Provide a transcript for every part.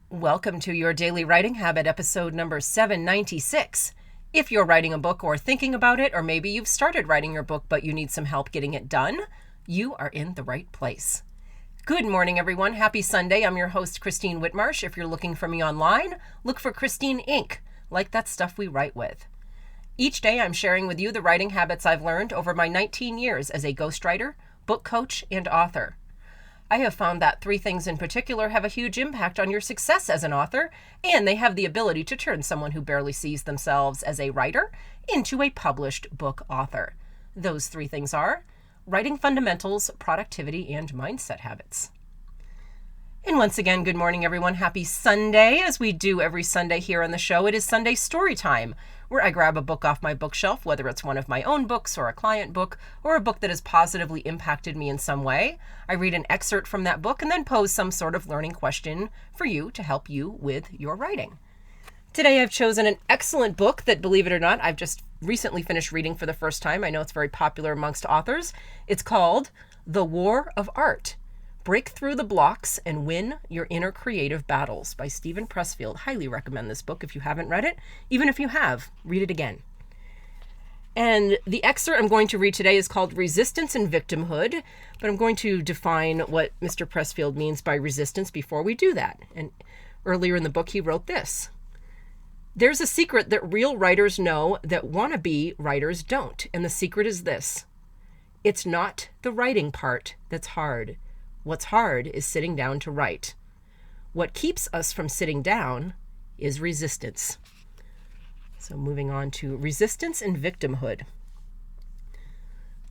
Welcome to your Daily Writing Habit, episode number 796. If you're writing a book or thinking about it, or maybe you've started writing your book but you need some help getting it done, you are in the right place. Good morning, everyone. Happy Sunday. I'm your host, Christine Whitmarsh. If you're looking for me online, look for Christine Inc., like that stuff we write with. Each day, I'm sharing with you the writing habits I've learned over my 19 years as a ghostwriter, book coach, and author. I have found that three things in particular have a huge impact on your success as an author, and they have the ability to turn someone who barely sees themselves as a writer into a published book author. Those three things are writing fundamentals, productivity, and mindset habits. And once again, good morning, everyone. Happy Sunday. As we do every Sunday here on the show, it is Sunday Story Time, where I grab a book off my bookshelf, whether it's one of my own books or a client book or a book that has positively impacted me in some way. I read an excerpt from that book and then pose some sort of learning question for you to help you with your writing. Today I've chosen an excellent book that, believe it or not, I've just recently finished reading for the first time. I know it's very popular amongst authors. It's called The War of Art: Break Through the Blocks and Win Your Inner Creative Battles by Steven Pressfield. Highly recommend this book if you haven't read it. Even if you have, read it again. And the excerpt I'm going to read today is called Resistance and Victimhood, but I'm going to define what Mr. Pressfield means by resistance before we do that. And earlier in the book, he wrote this: "There's a secret that real writers know that wannabe writers don't, and the secret is this: it's not the writing part that's hard. What's hard is sitting down to write. What keeps us from sitting down is resistance." So moving on to resistance and victimhood.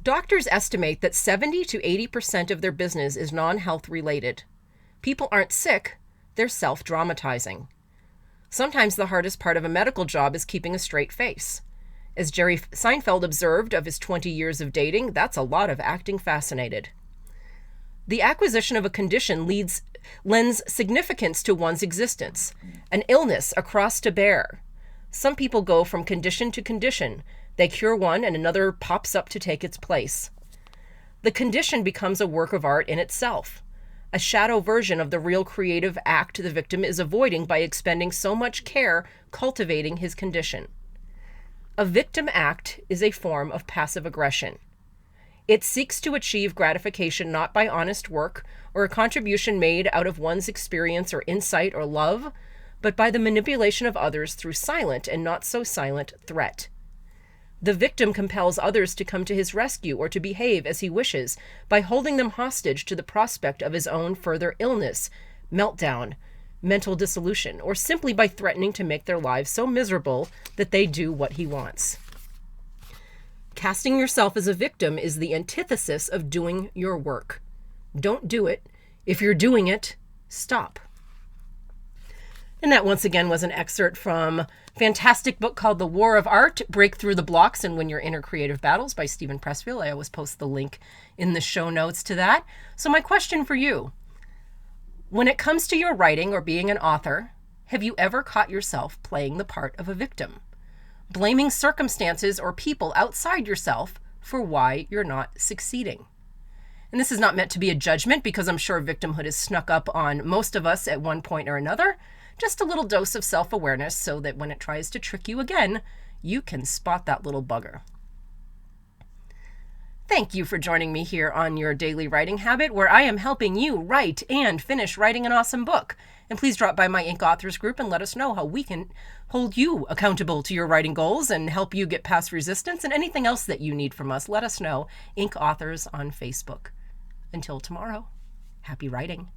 Doctors estimate that 70 to 80% of their business is non-health related. People aren't sick, they're self-dramatizing. Sometimes the hardest part of a medical job is keeping a straight face. As Jerry Seinfeld observed of his 20 years of dating, that's a lot of acting fascinated. The acquisition of a condition lends significance to one's existence, an illness, a cross to bear. Some people go from condition to condition. They cure one and another pops up to take its place. The condition becomes a work of art in itself, a shadow version of the real creative act the victim is avoiding by expending so much care cultivating his condition. A victim act is a form of passive aggression. It seeks to achieve gratification not by honest work or a contribution made out of one's experience or insight or love, but by the manipulation of others through silent and not so silent threat. The victim compels others to come to his rescue or to behave as he wishes by holding them hostage to the prospect of his own further illness, meltdown, mental dissolution, or simply by threatening to make their lives so miserable that they do what he wants. Casting yourself as a victim is the antithesis of doing your work. Don't do it. If you're doing it, stop. And that once again was an excerpt from a fantastic book called The War of Art: Break Through the Blocks and Win Your Inner Creative Battles by Steven Pressfield. I always post the link in the show notes to that. So my question for you: when it comes to your writing or being an author, have you ever caught yourself playing the part of a victim, blaming circumstances or people outside yourself for why you're not succeeding? And this is not meant to be a judgment, because I'm sure victimhood has snuck up on most of us at one point or another. Just a little dose of self-awareness so that when it tries to trick you again, you can spot that little bugger. Thank you for joining me here on your Daily Writing Habit, where I am helping you write and finish writing an awesome book. And please drop by my Inc. Authors group and let us know how we can hold you accountable to your writing goals and help you get past resistance, and anything else that you need from us. Let us know. Inc. Authors on Facebook. Until tomorrow, happy writing.